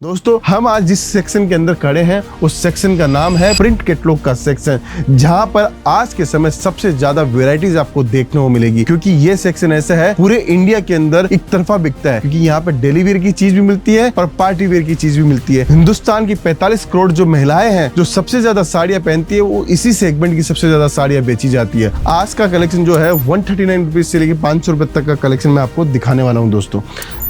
दोस्तों हम आज जिस सेक्शन के अंदर खड़े हैं उस सेक्शन का नाम है प्रिंट कैटलॉग का सेक्शन, जहां पर आज के समय सबसे ज्यादा वैरायटीज आपको देखने को मिलेगी। क्योंकि ये सेक्शन ऐसा है पूरे इंडिया के अंदर एक तरफा बिकता है, क्योंकि यहाँ पे डेली वेयर की चीज भी मिलती है और पार्टी वेयर की चीज भी मिलती है। हिंदुस्तान की 45 करोड़ जो महिलाएं हैं जो सबसे ज्यादा साड़ियां पहनती है, वो इसी सेगमेंट की सबसे ज्यादा साड़ियां बेची जाती है। आज का कलेक्शन जो है 139 रुपीज से लेकर 500 रुपए तक का कलेक्शन मैं आपको दिखाने वाला हूँ।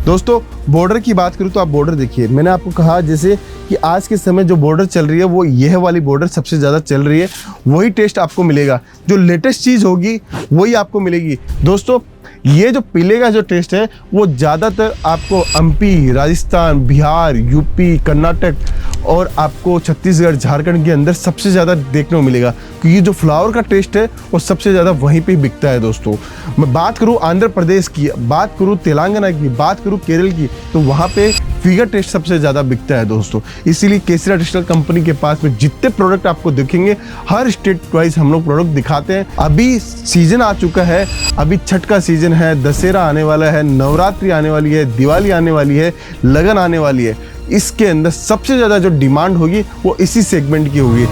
दोस्तों बॉर्डर की बात करूँ तो आप बॉर्डर देखिए, मैंने आपको कहा जैसे कि आज के समय जो बॉर्डर चल रही है वो यह वाली बॉर्डर सबसे ज़्यादा चल रही है। वही टेस्ट आपको मिलेगा, जो लेटेस्ट चीज़ होगी वही आपको मिलेगी। दोस्तों ये जो पीले का जो टेस्ट है वो ज़्यादातर आपको एमपी, राजस्थान, बिहार, यूपी, कर्नाटक और आपको छत्तीसगढ़, झारखंड के अंदर सबसे ज़्यादा देखने को मिलेगा। क्योंकि ये जो फ्लावर का टेस्ट है वो सबसे ज़्यादा वहीं पे बिकता है। दोस्तों मैं बात करूँ आंध्र प्रदेश की, बात करूँ तेलंगाना की, बात करूँ केरल की, तो वहाँ पे फिगर टेस्ट सबसे ज़्यादा बिकता है दोस्तों। इसीलिए केसरिया टेक्सटाइल कंपनी के पास में जितने प्रोडक्ट आपको दिखेंगे हर स्टेट वाइज हम लोग प्रोडक्ट दिखाते हैं। अभी सीजन आ चुका है, अभी छठ का सीजन है, दशहरा आने वाला है, नवरात्रि आने वाली है, दिवाली आने वाली है, लगन आने वाली है। इसके अंदर सबसे ज़्यादा जो डिमांड होगी वो इसी सेगमेंट की होगी।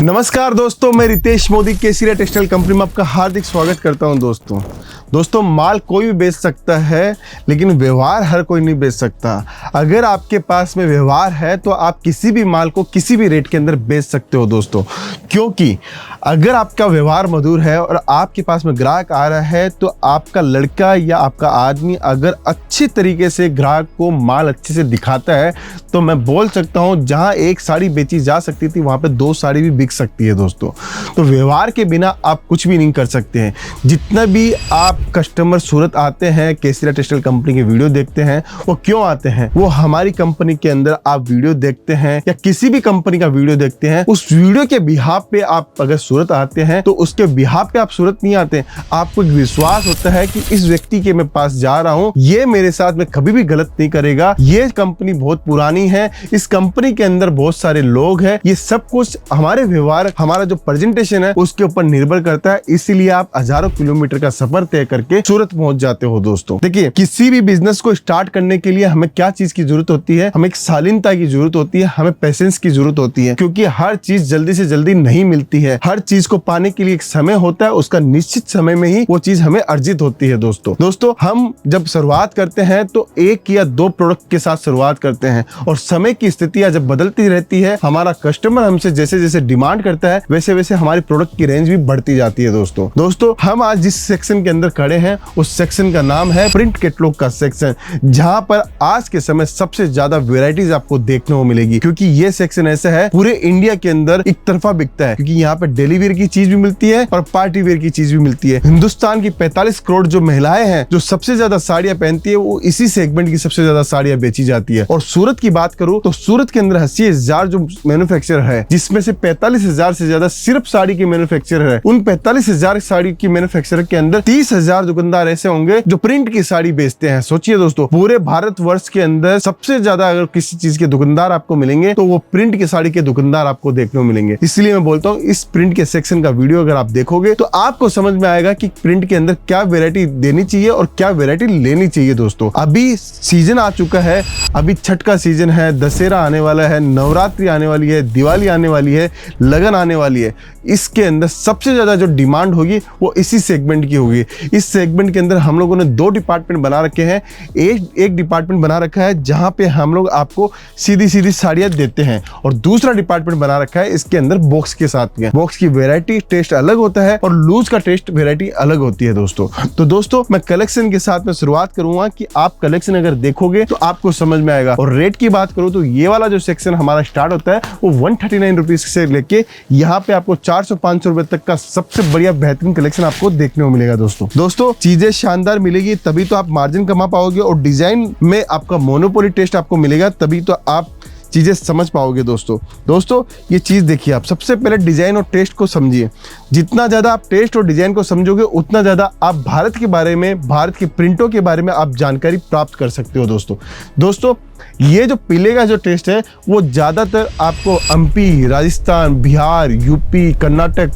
नमस्कार दोस्तों, मैं रितेश मोदी केसरिया टेक्सटाइल कंपनी में आपका हार्दिक स्वागत करता हूं। दोस्तों माल कोई भी बेच सकता है, लेकिन व्यवहार हर कोई नहीं बेच सकता। अगर आपके पास में व्यवहार है तो आप किसी भी माल को किसी भी रेट के अंदर बेच सकते हो दोस्तों। क्योंकि अगर आपका व्यवहार मधुर है और आपके पास में ग्राहक आ रहा है, तो आपका लड़का या आपका आदमी अगर अच्छी तरीके से ग्राहक को माल अच्छे से दिखाता है, तो मैं बोल सकता हूँ जहाँ एक साड़ी बेची जा सकती थी वहाँ पे 2 साड़ी भी बिक सकती है दोस्तों। तो व्यवहार के बिना आप कुछ भी नहीं कर सकते हैं। जितना भी आप कस्टमर सूरत आते हैं, केसरिया टेक्सटाइल कंपनी की वीडियो देखते हैं, वो क्यों आते हैं? वो हमारी कंपनी के अंदर आप वीडियो देखते हैं या किसी भी कंपनी का वीडियो देखते हैं, उस वीडियो के बिहाफ पे आप अगर सूरत आते हैं तो उसके बिहाफ पे आप सूरत नहीं आते। आपको एक विश्वास होता है कि इस व्यक्ति के मैं पास जा रहा हूँ, ये मेरे साथ में कभी भी गलत नहीं करेगा, ये कंपनी बहुत पुरानी है, इस कंपनी के अंदर बहुत सारे लोग हैं। ये सब कुछ हमारे व्यवहार, हमारा जो प्रेजेंटेशन है उसके ऊपर निर्भर करता है। इसीलिए आप हजारों किलोमीटर का सफर तय करके सूरत पहुंच जाते हो दोस्तों। देखिए किसी भी बिजनेस को स्टार्ट करने के लिए हमें क्या चीज की जरूरत होती है? हमें एक शालीनता की जरूरत होती है, हमें पेशेंस की जरूरत होती है। क्योंकि हर चीज जल्दी से जल्दी नहीं मिलती है, हर चीज को पाने के लिए एक समय होता है, उसका निश्चित समय में ही वो चीज हमें अर्जित होती है दोस्तों हम जब शुरुआत करते हैं तो 1 या 2 प्रोडक्ट के साथ शुरुआत करते हैं, और समय की स्थितियां जब बदलती रहती है, हमारा कस्टमर हमसे जैसे जैसे डिमांड करता है वैसे वैसे हमारी प्रोडक्ट की रेंज भी बढ़ती जाती है दोस्तों हम आज जिस सेक्शन के अंदर खड़े हैं उस सेक्शन का नाम है प्रिंट कैटलॉग का सेक्शन, जहां पर आज के समय सबसे ज्यादा वैरायटीज आपको देखने को मिलेगी। क्योंकि ये सेक्शन ऐसा है पूरे इंडिया के अंदर एक तरफा बिकता है, क्योंकि यहाँ पे डेली वेयर की चीज भी मिलती है और पार्टी वेयर की चीज भी मिलती है। हिंदुस्तान की 45 करोड़ जो महिलाएं हैं जो सबसे ज्यादा साड़ियां पहनती है, वो इसी सेगमेंट की सबसे ज्यादा साड़ियां बेची जाती है। और सूरत की बात करूं तो सूरत के अंदर 80,000 जो मैन्युफैक्चरर है, जिसमें से 45,000 से ज्यादा सिर्फ साड़ी के मैन्युफैक्चरर है। उन 45,000 साड़ी की मैन्युफैक्चरर के अंदर 30,000 दुकानदार ऐसे होंगे जो प्रिंट की साड़ी बेचते हैं। सोचिए दोस्तों, पूरे भारतवर्ष के अंदर सबसे ज्यादा अगर किसी चीज के दुकानदार आपको मिलेंगे तो वो प्रिंट की साड़ी के दुकानदार आपको देखने को मिलेंगे। इसलिए मैं बोलता हूँ इस प्रिंट के सेक्शन का वीडियो अगर आप देखोगे तो आपको समझ में आएगा कि प्रिंट के अंदर क्या वैरायटी देनी चाहिए और क्या वैरायटी लेनी चाहिए दोस्तों। अभी सीजन आ चुका है, अभी छठ का सीजन है, दशहरा आने वाला है, नवरात्रि आने वाली है, दिवाली आने वाली है, लगन आने वाली है। इसके अंदर सबसे ज्यादा जो डिमांड होगी वो इसी सेगमेंट की होगी। इस सेगमेंट के अंदर हम लोगों ने 2 डिपार्टमेंट बना रखे हैं। एक डिपार्टमेंट बना रखा है जहां पे हम लोग आपको सीधी सीधी साड़ियां देते हैं, और दूसरा डिपार्टमेंट बना रखा है इसके अंदर बॉक्स के साथ में। बॉक्स की वैरायटी टेस्ट अलग होता है और लूज का टेस्ट वैरायटी अलग होती है दोस्तों। तो दोस्तों मैं कलेक्शन के साथ में शुरुआत करूंगा कि आप कलेक्शन अगर देखोगे तो आपको समझ में आएगा। और रेट की बात करूं तो ये वाला जो सेक्शन हमारा स्टार्ट होता है वो 139 रुपीज से लेके यहाँ पे आपको 400-500 रुपए तक का सबसे बढ़िया बेहतरीन कलेक्शन आपको देखने को मिलेगा दोस्तों चीजें शानदार मिलेगी तभी तो आप मार्जिन कमा पाओगे, और डिजाइन में आपका मोनोपोली टेस्ट आपको मिलेगा तभी तो आप चीजें समझ पाओगे दोस्तों ये चीज देखिए। आप सबसे पहले डिजाइन और टेस्ट को समझिए। जितना ज्यादा आप टेस्ट और डिजाइन को समझोगे उतना ज्यादा आप भारत के बारे में, भारत के प्रिंटों के बारे में आप जानकारी प्राप्त कर सकते हो दोस्तों। ये जो पीले का जो टेस्ट है वो ज़्यादातर आपको एमपी, राजस्थान, बिहार, यूपी, कर्नाटक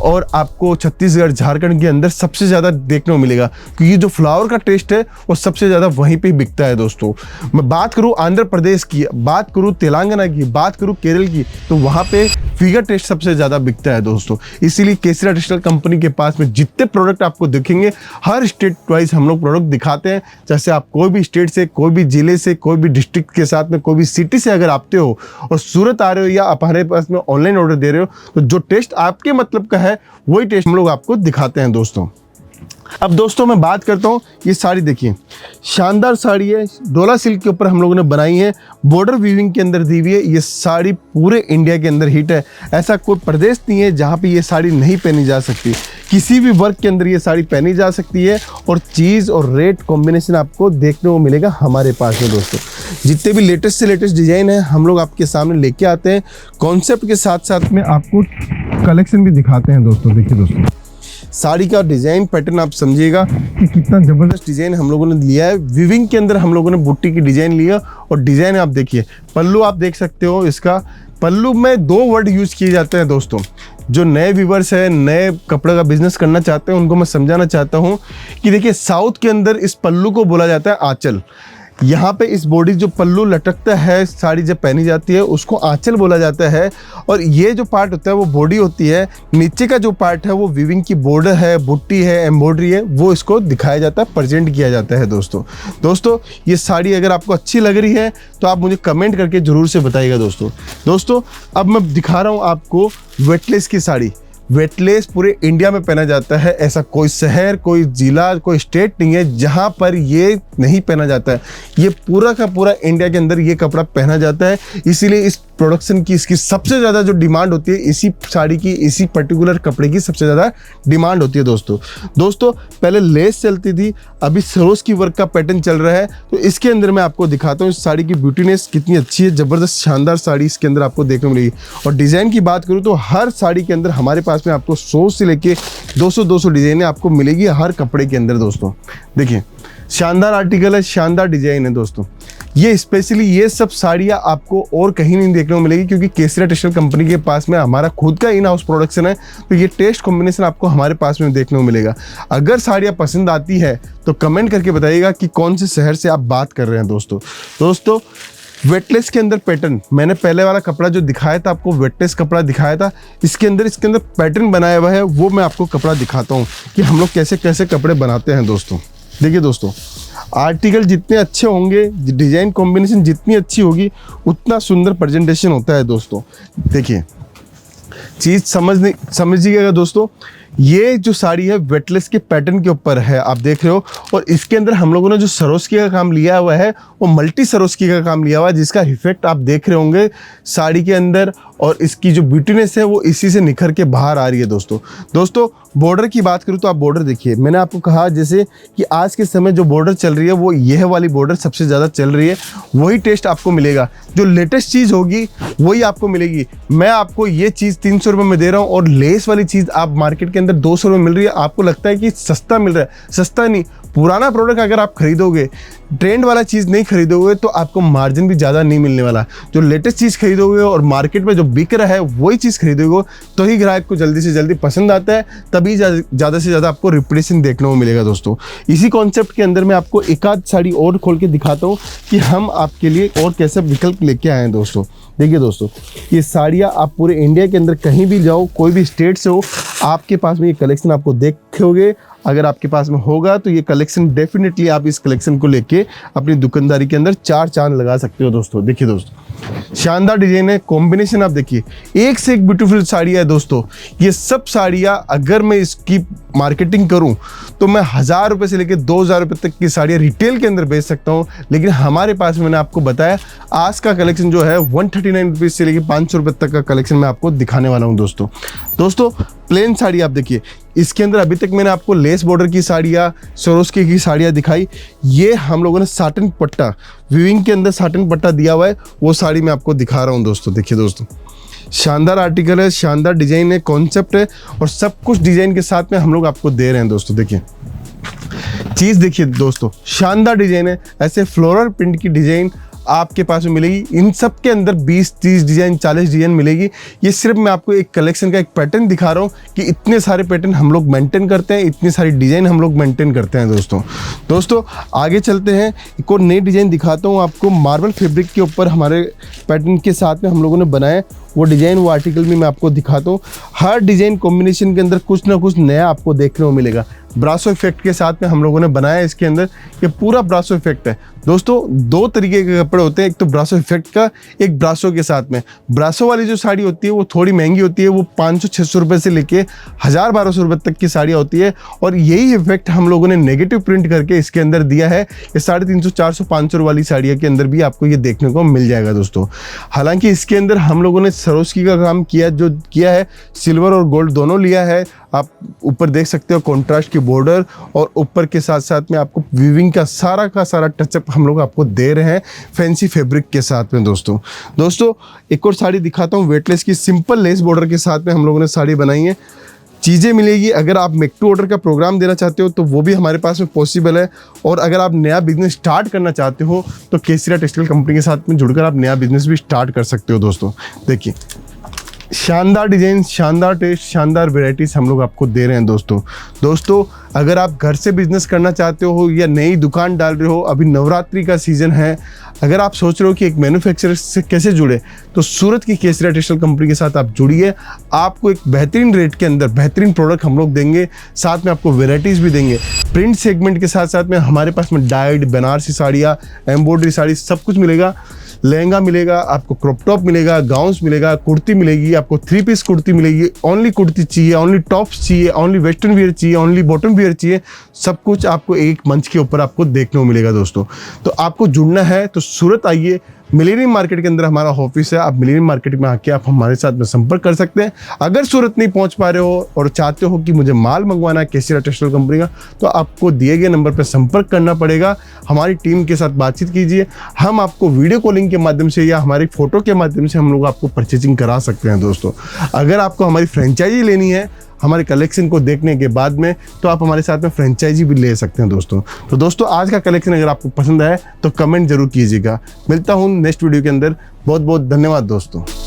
और आपको छत्तीसगढ़, झारखंड के अंदर सबसे ज़्यादा देखने को मिलेगा, क्योंकि जो फ्लावर का टेस्ट है वो सबसे ज़्यादा वहीं पे बिकता है दोस्तों। मैं बात करूँ आंध्र प्रदेश की, बात करूँ तेलंगाना की, बात करूँ केरल की, तो वहाँ पे फिगर टेस्ट सबसे ज़्यादा बिकता है दोस्तों। इसीलिए केसरिया टेक्सटाइल कंपनी के पास में जितने प्रोडक्ट आपको दिखेंगे, हर स्टेट वाइज हम लोग प्रोडक्ट दिखाते हैं। जैसे आप कोई भी स्टेट से, कोई भी जिले से, कोई भी डिस्ट्रिक्ट के साथ में, कोई भी सिटी से अगर आते हो और सूरत आ रहे हो या आप हमारे पास में ऑनलाइन ऑर्डर दे रहे हो, तो जो टेस्ट आपके मतलब का है वही टेस्ट हम लोग आपको दिखाते हैं दोस्तों। अब दोस्तों मैं बात करता हूँ, ये साड़ी देखिए, शानदार साड़ी है, डोला सिल्क के ऊपर हम लोगों ने बनाई है, बॉर्डर वीविंग के अंदर दी हुई है। ये साड़ी पूरे इंडिया के अंदर हिट है, ऐसा कोई प्रदेश नहीं है जहाँ पे ये साड़ी नहीं पहनी जा सकती। किसी भी वर्क के अंदर ये साड़ी पहनी जा सकती है और चीज़ और रेट कॉम्बिनेशन आपको देखने को मिलेगा हमारे पास में दोस्तों। जितने भी लेटेस्ट से लेटेस्ट डिज़ाइन है हम लोग आपके सामने लेके आते हैं, कॉन्सेप्ट के साथ साथ में आपको कलेक्शन भी दिखाते हैं दोस्तों। देखिए दोस्तों, साड़ी का डिज़ाइन पैटर्न आप समझिएगा कि कितना ज़बरदस्त डिज़ाइन हम लोगों ने लिया है। विविंग के अंदर हम लोगों ने बुट्टी की डिज़ाइन लिया और डिज़ाइन आप देखिए, पल्लू आप देख सकते हो। इसका पल्लू में 2 वर्ड यूज़ किए जाते हैं दोस्तों। जो नए व्यूवर्स हैं, नए कपड़े का बिजनेस करना चाहते हैं, उनको मैं समझाना चाहता हूँ कि देखिए, साउथ के अंदर इस पल्लू को बोला जाता है आंचल। यहाँ पे इस बॉडी जो पल्लू लटकता है, साड़ी जब पहनी जाती है उसको आंचल बोला जाता है। और ये जो पार्ट होता है वो बॉडी होती है, नीचे का जो पार्ट है वो विविंग की बॉर्डर है, बुट्टी है, एम्ब्रॉयडरी है, वो इसको दिखाया जाता है, प्रेजेंट किया जाता है दोस्तों। ये साड़ी अगर आपको अच्छी लग रही है तो आप मुझे कमेंट करके ज़रूर से बताइएगा दोस्तों। अब मैं दिखा रहा हूँ आपको वेटलेस की साड़ी। वेटलेस पूरे इंडिया में पहना जाता है, ऐसा कोई शहर, कोई ज़िला, कोई स्टेट नहीं है जहाँ पर ये नहीं पहना जाता है। ये पूरा का पूरा इंडिया के अंदर ये कपड़ा पहना जाता है। इसीलिए इस प्रोडक्शन की, इसकी सबसे ज़्यादा जो डिमांड होती है, इसी साड़ी की, इसी पर्टिकुलर कपड़े की सबसे ज़्यादा डिमांड होती है दोस्तों। पहले लेस चलती थी, अभी सरोज की वर्क का पैटर्न चल रहा है। तो इसके अंदर मैं आपको दिखाता हूँ इस साड़ी की ब्यूटीनेस कितनी अच्छी है, ज़बरदस्त शानदार साड़ी इसके अंदर आपको देखने को मिलेगी। और डिज़ाइन की बात करूँ तो हर साड़ी के अंदर हमारे पास में आपको 100 से लेके 200 डिज़ाइनें आपको मिलेगी हर कपड़े के अंदर दोस्तों। देखिए, शानदार आर्टिकल है, शानदार डिज़ाइन है दोस्तों। ये स्पेशली ये सब साड़ियाँ आपको और कहीं नहीं देखने को मिलेगी, क्योंकि केसरिया टेक्सटाइल कंपनी के पास में हमारा खुद का इन हाउस प्रोडक्शन है। तो ये टेस्ट कॉम्बिनेशन आपको हमारे पास में देखने को मिलेगा। अगर साड़ियाँ पसंद आती है तो कमेंट करके बताइएगा कि कौन से शहर से आप बात कर रहे हैं दोस्तों। वेटलेस के अंदर पैटर्न, मैंने पहले वाला कपड़ा जो दिखाया था आपको, वेटलेस कपड़ा दिखाया था, इसके अंदर पैटर्न बनाया हुआ है, वो मैं आपको कपड़ा दिखाता हूँ कि हम लोग कैसे कैसे कपड़े बनाते हैं दोस्तों। देखिए दोस्तों, आर्टिकल जितने अच्छे होंगे, डिज़ाइन कॉम्बिनेशन जितनी अच्छी होगी, उतना सुंदर प्रेजेंटेशन होता है दोस्तों। देखिए, चीज़ समझिएगा दोस्तों। ये जो साड़ी है वेटलेस के पैटर्न के ऊपर है, आप देख रहे हो। और इसके अंदर हम लोगों ने जो सरोस्की का काम लिया हुआ है वो मल्टी सरोस्की का काम लिया हुआ है, जिसका इफेक्ट आप देख रहे होंगे साड़ी के अंदर। और इसकी जो ब्यूटीनेस है वो इसी से निखर के बाहर आ रही है दोस्तों। बॉर्डर की बात करूँ तो आप बॉर्डर देखिए, मैंने आपको कहा जैसे कि आज के समय जो बॉर्डर चल रही है वो यह वाली बॉर्डर सबसे ज़्यादा चल रही है। वही टेस्ट आपको मिलेगा, जो लेटेस्ट चीज़ होगी वही आपको मिलेगी। मैं आपको ये चीज़ 300 रुपये में दे रहा हूँ और लेस वाली चीज़ आप मार्केट के अंदर 200 रुपये मिल रही है। आपको लगता है कि सस्ता मिल रहा है, सस्ता नहीं। पुराना प्रोडक्ट अगर आप खरीदोगे, ट्रेंड वाला चीज़ नहीं खरीदोगे तो आपको मार्जिन भी ज़्यादा नहीं मिलने वाला। जो लेटेस्ट चीज़ खरीदोगे और मार्केट में जो बिक रहा है वही चीज़ खरीदोगे तो ही ग्राहक को जल्दी से जल्दी पसंद आता है, तभी ज़्यादा से ज़्यादा आपको रिप्रेजेंटेशन देखने को मिलेगा दोस्तों। इसी कॉन्सेप्ट के अंदर मैं आपको एक आध साड़ी और खोल के दिखाता हूँ कि हम आपके लिए और कैसे विकल्प लेके आए हैं दोस्तों। देखिए दोस्तों, ये साड़ियाँ आप पूरे इंडिया के अंदर कहीं भी जाओ, कोई भी स्टेट से हो, आपके पास में ये कलेक्शन आपको देखोगे। अगर आपके पास में होगा तो ये कलेक्शन डेफिनेटली आप इस कलेक्शन को लेके अपनी दुकानदारी के अंदर 4 चांद लगा सकते हो दोस्तों। देखिए दोस्तों, शानदार डिजाइन है, कॉम्बिनेशन आप देखिए, एक से एक ब्यूटीफुल साड़ियाँ है दोस्तों। ये सब साड़ियाँ अगर मैं इसकी मार्केटिंग करूं तो मैं 1000 रुपये से लेकर 2000 रुपये तक की साड़ियाँ रिटेल के अंदर बेच सकता हूं। लेकिन हमारे पास मैंने आपको बताया आज का कलेक्शन जो है 139 रुपीज़ से लेकर 500 रुपये तक का कलेक्शन मैं आपको दिखाने वाला हूं दोस्तों। प्लेन साड़ी आप देखिए, इसके अंदर अभी तक मैंने आपको लेस बॉर्डर की साड़ियाँ, सरोस्की की साड़ियाँ दिखाई। ये हम लोगों ने साटन पट्टा, विविंग के अंदर साटन पट्टा दिया हुआ है, वो साड़ी मैं आपको दिखा रहा हूँ दोस्तों। देखिए दोस्तों, शानदार आर्टिकल है, शानदार डिजाइन है, कॉन्सेप्ट है और सब कुछ डिजाइन के साथ में हम लोग आपको दे रहे हैं दोस्तों। देखिए चीज़ देखिए दोस्तों, शानदार डिजाइन है, ऐसे फ्लोरल प्रिंट की डिजाइन आपके पास में मिलेगी। इन सब के अंदर 20-30 डिज़ाइन 40 डिज़ाइन मिलेगी। ये सिर्फ मैं आपको एक कलेक्शन का एक पैटर्न दिखा रहा हूँ कि इतने सारे पैटर्न हम लोग मेंटेन करते हैं, इतनी सारी डिज़ाइन हम लोग मेंटेन करते हैं दोस्तों आगे चलते हैं। एक और नई डिज़ाइन दिखाता हूँ आपको। मार्बल फैब्रिक के ऊपर हमारे पैटर्न के साथ में हम लोगों ने बनाया वो डिज़ाइन, वो आर्टिकल भी मैं आपको दिखाता हूँ। हर डिज़ाइन कॉम्बिनेशन के अंदर कुछ ना कुछ नया आपको देखने को मिलेगा। ब्रासो इफेक्ट के साथ में हम लोगों ने बनाया इसके अंदर, ये पूरा ब्रासो इफेक्ट है दोस्तों। 2 तरीके के कपड़े होते हैं, एक तो ब्रासो इफेक्ट का, एक ब्रासो के साथ में। ब्रासो वाली जो साड़ी होती है वो थोड़ी महंगी होती है, वो 500-600 रुपये से लेके 1000-1200 रुपये तक की साड़ियाँ होती है। और यही इफेक्ट हम लोगों ने नेगेटिव प्रिंट करके इसके अंदर दिया है। ये 350, 400, 500 वाली साड़ियों के अंदर भी आपको ये देखने को मिल जाएगा दोस्तों। हालांकि इसके अंदर हम लोगों ने सरोस्की का काम किया है, सिल्वर और गोल्ड दोनों लिया है। आप ऊपर देख सकते हो कॉन्ट्रास्ट की बॉर्डर, और ऊपर के साथ साथ में आपको वीविंग का सारा टचअप हम लोग आपको दे रहे हैं फैंसी फैब्रिक के साथ में दोस्तों एक और साड़ी दिखाता हूँ वेटलेस की, सिंपल लेस बॉर्डर के साथ में हम लोगों ने साड़ी बनाई है। चीज़ें मिलेगी। अगर आप मेक टू ऑर्डर का प्रोग्राम देना चाहते हो तो वो भी हमारे पास में पॉसिबल है। और अगर आप नया बिजनेस स्टार्ट करना चाहते हो तो केसरिया टेक्सटाइल कंपनी के साथ में जुड़कर आप नया बिजनेस भी स्टार्ट कर सकते हो दोस्तों। देखिए शानदार डिज़ाइन, शानदार टेस्ट, शानदार वेराइटीज़ हम लोग आपको दे रहे हैं दोस्तों अगर आप घर से बिजनेस करना चाहते हो या नई दुकान डाल रहे हो, अभी नवरात्रि का सीज़न है, अगर आप सोच रहे हो कि एक मैन्युफैक्चरर से कैसे जुड़े, तो सूरत की केसरिया टेक्सटाइल कंपनी के साथ आप जुड़िए। आपको एक बेहतरीन रेट के अंदर बेहतरीन प्रोडक्ट हम लोग देंगे, साथ में आपको वेराइटीज़ भी देंगे। प्रिंट सेगमेंट के साथ साथ में हमारे पास में डाइड, बनारसी साड़ियाँ, एम्ब्रॉयडरी साड़ी सब कुछ मिलेगा। लहंगा मिलेगा, आपको क्रॉप टॉप मिलेगा, गाउन्स मिलेगा, कुर्ती मिलेगी, आपको 3 पीस कुर्ती मिलेगी। ओनली कुर्ती चाहिए, ओनली टॉप्स चाहिए, ओनली वेस्टर्न वियर चाहिए, ओनली बॉटम वियर चाहिए, सब कुछ आपको एक मंच के ऊपर आपको देखने को मिलेगा दोस्तों। तो आपको जुड़ना है तो सूरत आइए, मिलेनियम मार्केट के अंदर हमारा ऑफिस है। आप मिलेनियम मार्केट में आके आप हमारे साथ में संपर्क कर सकते हैं। अगर सूरत नहीं पहुंच पा रहे हो और चाहते हो कि मुझे माल मंगवाना है केसरिया टेक्सटाइल कंपनी का, तो आपको दिए गए नंबर पर संपर्क करना पड़ेगा। हमारी टीम के साथ बातचीत कीजिए, हम आपको वीडियो कॉलिंग के माध्यम से या हमारी फ़ोटो के माध्यम से हम लोग आपको परचेजिंग करा सकते हैं दोस्तों। अगर आपको हमारी फ्रेंचाइजी लेनी है हमारे कलेक्शन को देखने के बाद में, तो आप हमारे साथ में फ्रेंचाइजी भी ले सकते हैं दोस्तों। तो दोस्तों आज का कलेक्शन अगर आपको पसंद आए तो कमेंट जरूर कीजिएगा। मिलता हूँ नेक्स्ट वीडियो के अंदर। बहुत बहुत धन्यवाद दोस्तों।